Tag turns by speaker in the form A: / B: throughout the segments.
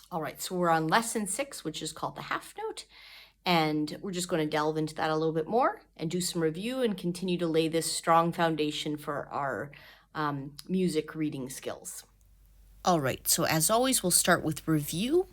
A: All right, so we're on lesson 6, which is called the half note. And we're just going to delve into that a little bit more and do some review and continue to lay this strong foundation for our music reading skills. All right, so as always, we'll start with review.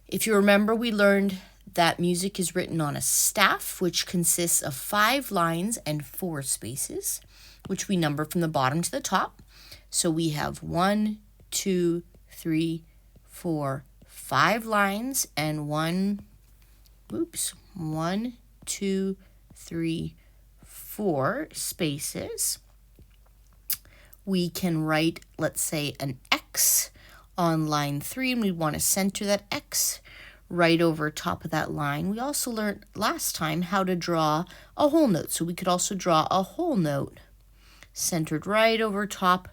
A: If you remember, we learned that music is written on a staff, which consists of 5 lines and 4 spaces, which we number from the bottom to the top. So we have 1, 2, 3, 4, 5 lines and 1, 2, 3, 4 spaces. We can write, let's say, an X on line 3, and we want to center that X right over top of that line. We also learned last time how to draw a whole note, so we could also draw a whole note centered right over top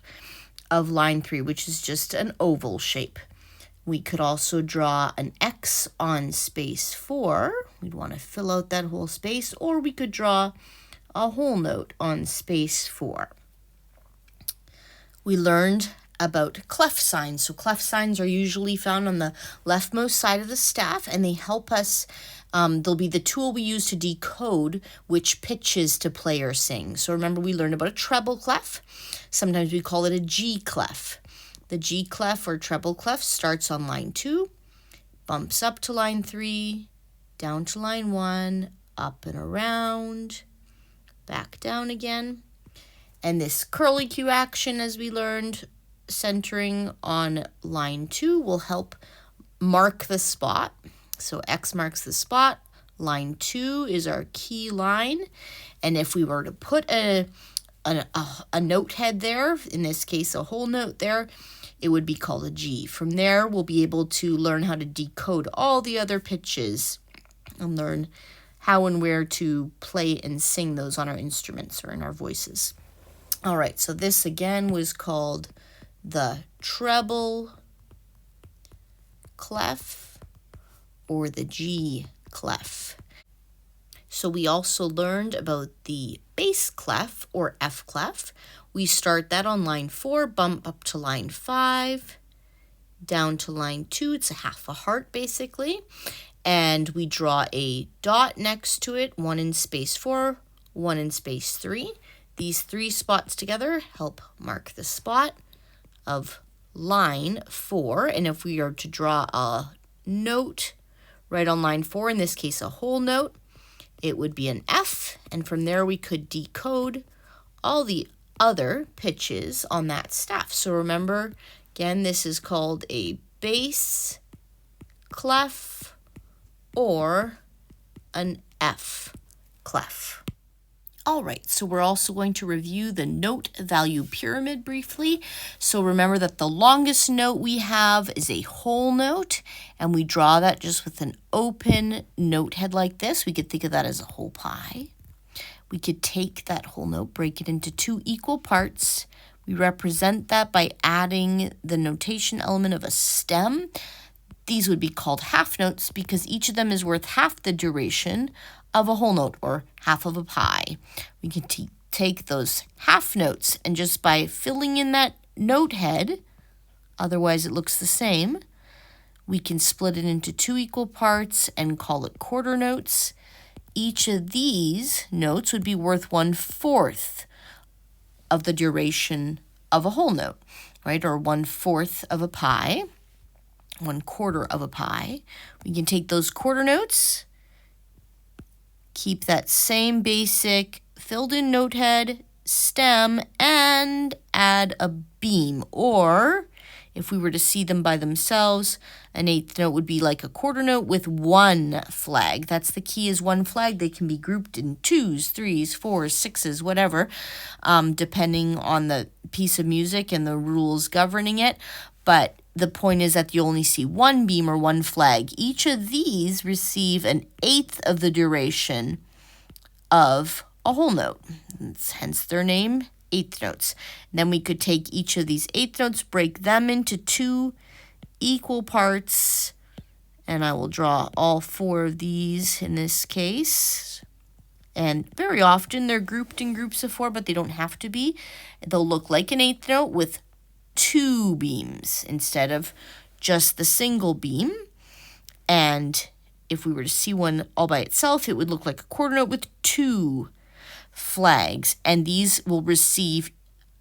A: of line 3, which is just an oval shape. We could also draw an X on space 4. We'd want to fill out that whole space, or we could draw a whole note on space 4. We learned about clef signs. So clef signs are usually found on the leftmost side of the staff, and they help us. They'll be the tool we use to decode which pitches to play or sing. So remember, we learned about a treble clef. Sometimes we call it a G clef. The G clef or treble clef starts on line 2, bumps up to line 3, down to line 1, up and around, back down again. And this curly Q action, as we learned, centering on line 2 will help mark the spot. So X marks the spot. Line 2 is our key line. And if we were to put a note head there, in this case a whole note there, it would be called a G. From there, we'll be able to learn how to decode all the other pitches and learn how and where to play and sing those on our instruments or in our voices. All right, so this again was called the treble clef or the G clef. So we also learned about the bass clef or F clef. We start that on line 4, bump up to line 5, down to line 2. It's a half a heart basically. And we draw a dot next to it, 1 in space 4, 1 in space 3. These 3 spots together help mark the spot of line 4. And if we are to draw a note right on line 4, in this case a whole note, it would be an F. And from there we could decode all the other pitches on that staff. So remember, again, this is called a bass clef or an F clef. All right, so we're also going to review the note value pyramid briefly. So remember that the longest note we have is a whole note, and we draw that just with an open note head like this. We could think of that as a whole pie. We could take that whole note, break it into 2 equal parts. We represent that by adding the notation element of a stem. These would be called half notes because each of them is worth half the duration of a whole note or half of a pie. We can take those half notes and just by filling in that note head, otherwise it looks the same, we can split it into 2 equal parts and call it quarter notes. Each of these notes would be worth 1/4 of the duration of a whole note, right? Or 1/4 of a pie, 1/4 of a pie. We can take those quarter notes, keep that same basic filled in note head, stem, and add a beam. Or if we were to see them by themselves, an 8th note would be like a quarter note with 1 flag. That's the key, is 1 flag. They can be grouped in 2s, 3s, 4s, 6s, whatever, depending on the piece of music and the rules governing it. But the point is that you only see 1 beam or 1 flag. Each of these receive an 1/8 of the duration of a whole note. Hence their name, 1/8 notes. And then we could take each of these 1/8 notes, break them into 2 equal parts, and I will draw all 4 of these in this case. And very often they're grouped in groups of 4, but they don't have to be. They'll look like an 1/8 note with 2 beams instead of just the single beam. And if we were to see one all by itself, it would look like a quarter note with 2 flags. And these will receive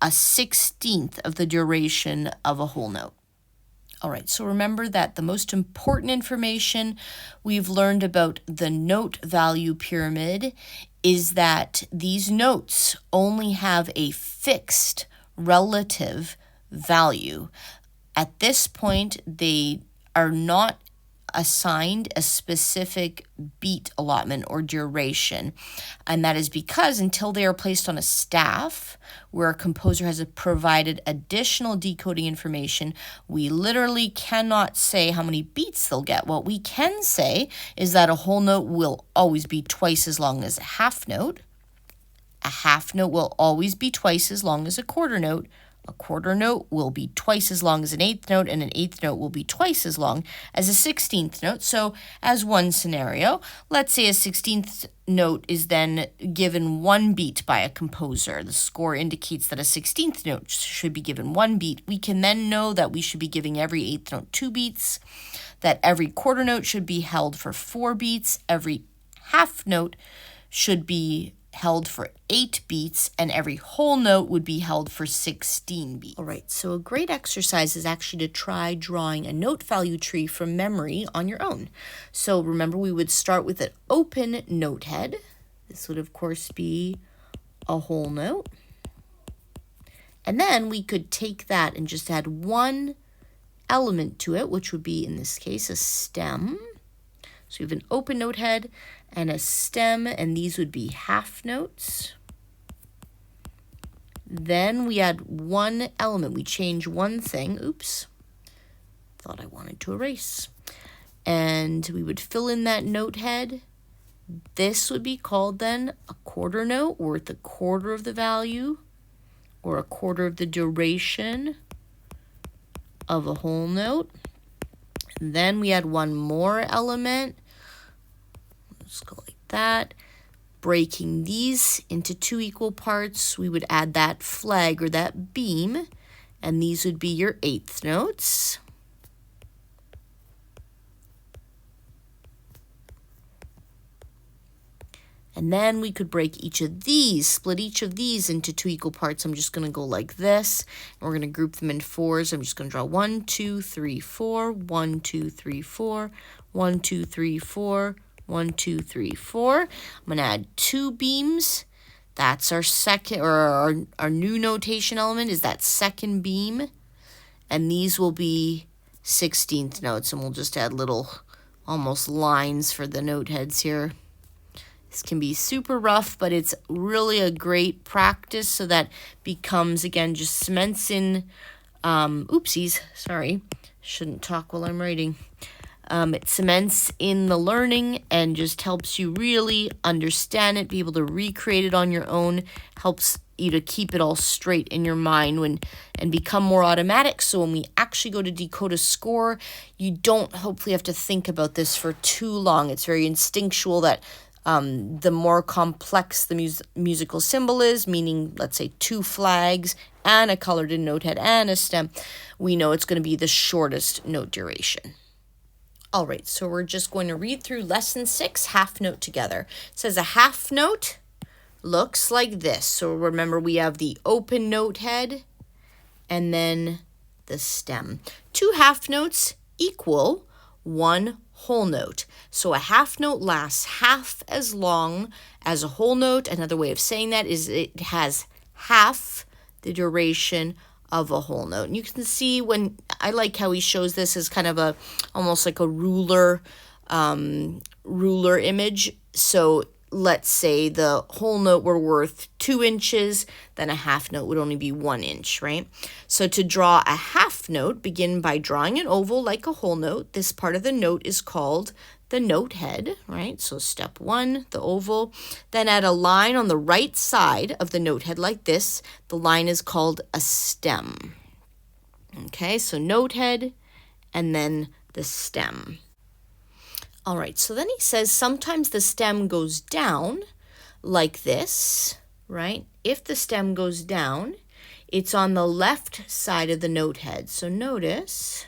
A: a 1/16 of the duration of a whole note. All right, so remember that the most important information we've learned about the note value pyramid is that these notes only have a fixed relative value. At this point, they are not assigned a specific beat allotment or duration. And that is because until they are placed on a staff where a composer has provided additional decoding information, we literally cannot say how many beats they'll get. What we can say is that a whole note will always be twice as long as a half note. A half note will always be twice as long as a quarter note. A quarter note will be twice as long as an eighth note, and an eighth note will be twice as long as a 16th note. So as one scenario, let's say a 16th note is then given 1 beat by a composer. The score indicates that a 16th note should be given 1 beat. We can then know that we should be giving every eighth note 2 beats, that every quarter note should be held for 4 beats, every half note should be held for 8 beats, and every whole note would be held for 16 beats. All right, so a great exercise is actually to try drawing a note value tree from memory on your own. So remember, we would start with an open note head. This would, of course, be a whole note. And then we could take that and just add 1 element to it, which would be, in this case, a stem. So we have an open note head and a stem, and these would be half notes. Then we add 1 element. We change 1 thing. Oops. Thought I wanted to erase. And we would fill in that note head. This would be called then a quarter note, worth a quarter of the value, or a quarter of the duration of a whole note. And then we add 1 more element. Let's go like that. Breaking these into 2 equal parts, we would add that flag or that beam, and these would be your eighth notes. And then we could break each of these, split each of these into 2 equal parts. I'm just going to go like this, and we're going to group them in 4s. I'm just going to draw 1, 2, 3, 4, 1, 2, 3, 4, 1, 2, 3, 4, 1, 2, 3, 4. I'm going to add 2 beams. That's our second, or our new notation element is that second beam. And these will be 16th notes, and we'll just add little almost lines for the note heads here. This can be super rough, but it's really a great practice, so that becomes, again, just cements in, oopsies, sorry, shouldn't talk while I'm writing. It cements in the learning and just helps you really understand it, be able to recreate it on your own, helps you to keep it all straight in your mind and become more automatic. So when we actually go to decode a score, you don't hopefully have to think about this for too long. It's very instinctual that the more complex the musical symbol is, meaning, let's say, 2 flags and a colored in note head and a stem, we know it's going to be the shortest note duration. All right, so we're just going to read through lesson 6, half note together. It says a half note looks like this. So remember, we have the open note head and then the stem. 2 half notes equal 1 whole note. So a half note lasts half as long as a whole note. Another way of saying that is it has half the duration of a whole note. And you can see, when I like how he shows this as kind of almost like a ruler image. So let's say the whole note were worth 2 inches, then a half note would only be 1 inch, right? So to draw a half note, begin by drawing an oval like a whole note. This part of the note is called the note head, right? So step 1, the oval. Then add a line on the right side of the note head like this. The line is called a stem. Okay, so note head and then the stem. All right, so then he says sometimes the stem goes down like this, right? If the stem goes down, it's on the left side of the note head. So notice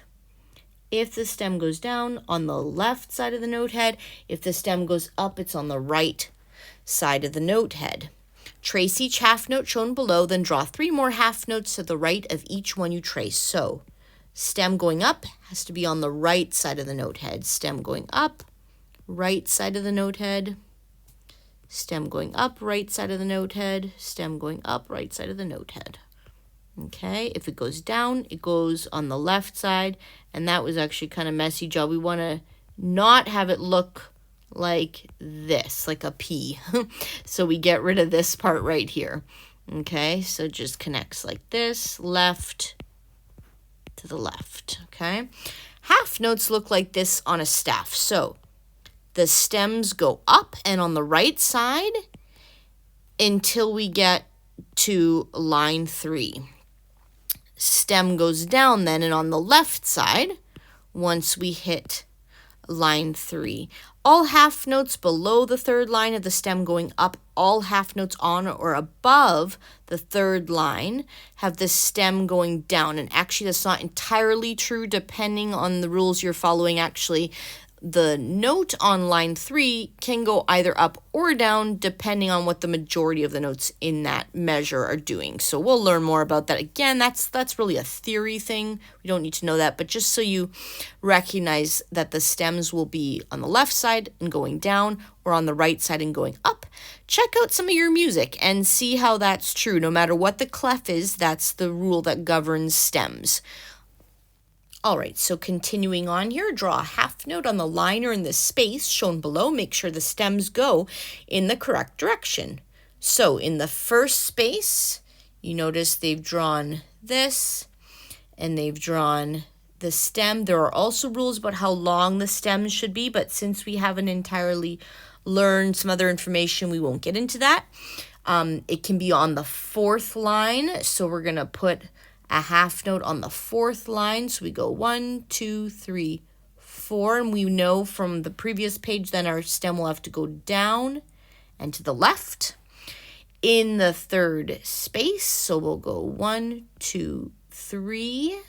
A: If the stem goes down, on the left side of the note head. If the stem goes up, it's on the right side of the note head. Trace each half note shown below, then draw 3 more half notes to the right of each one you trace. So stem going up has to be on the right side of the note head. Stem going up, right side of the note head. Stem going up, right side of the note head. Stem going up, right side of the note head. Okay, if it goes down, it goes on the left side. And that was actually kind of messy job. We want to not have it look like this, like a P. So we get rid of this part right here. Okay, so it just connects like this, left to the left. Okay, half notes look like this on a staff. So the stems go up and on the right side until we get to line 3. Stem goes down then, and on the left side, once we hit line 3. All half notes below the third line of the stem going up, all half notes on or above the third line have the stem going down. And actually, that's not entirely true depending on the rules you're following. Actually, the note on line 3 can go either up or down depending on what the majority of the notes in that measure are doing. So we'll learn more about that. Again, that's really a theory thing. We don't need to know that, but just so you recognize that the stems will be on the left side and going down or on the right side and going up. Check out some of your music and see how that's true. No matter what the clef is, that's the rule that governs stems. All right, so continuing on here, draw a half note on the line or in the space shown below. Make sure the stems go in the correct direction. So in the first space, you notice they've drawn this and they've drawn the stem. There are also rules about how long the stems should be, but since we haven't entirely learned some other information, we won't get into that. It can be on the 4th line, so we're going to put a half note on the 4th line. So we go 1, 2, 3, 4. And we know from the previous page, then our stem will have to go down and to the left. In the 3rd space, so we'll go 1, 2, 3.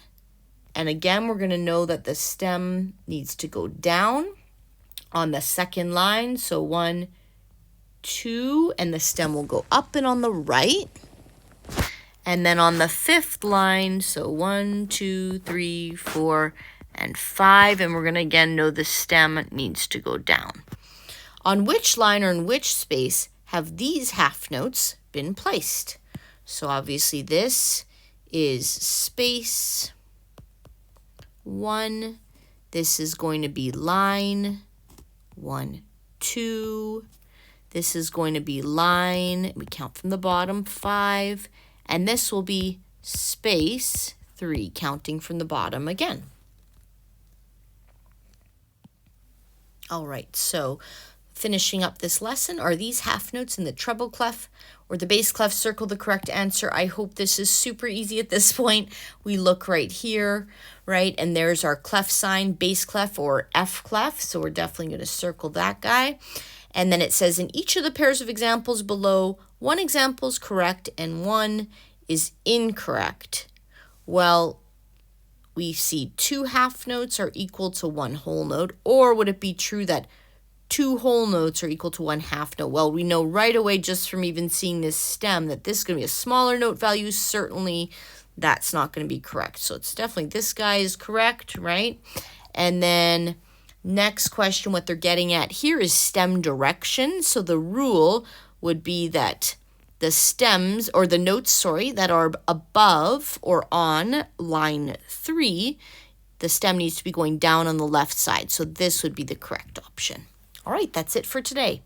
A: And again, we're going to know that the stem needs to go down on the 2nd line. So 1, 2, and the stem will go up and on the right. And then on the 5th line, so 1, 2, 3, 4, and 5. And we're going to again know the stem needs to go down. On which line or in which space have these half notes been placed? So obviously this is space 1. This is going to be line 1, 2. This is going to be line, we count from the bottom, 5. And this will be space 3, counting from the bottom again. All right, so finishing up this lesson, are these half notes in the treble clef or the bass clef? Circle the correct answer. I hope this is super easy at this point. We look right here, right? And there's our clef sign, bass clef or F clef. So we're definitely going to circle that guy. And then it says in each of the pairs of examples below, one example is correct and one is incorrect. Well, we see 2 half notes are equal to 1 whole note, or would it be true that 2 whole notes are equal to 1 half note? Well, we know right away just from even seeing this stem that this is going to be a smaller note value. Certainly that's not going to be correct. So it's definitely this guy is correct, right? And then next question, what they're getting at here is stem direction. So the rule would be that the stems, or the notes, that are above or on line 3, the stem needs to be going down on the left side. So this would be the correct option. All right, that's it for today.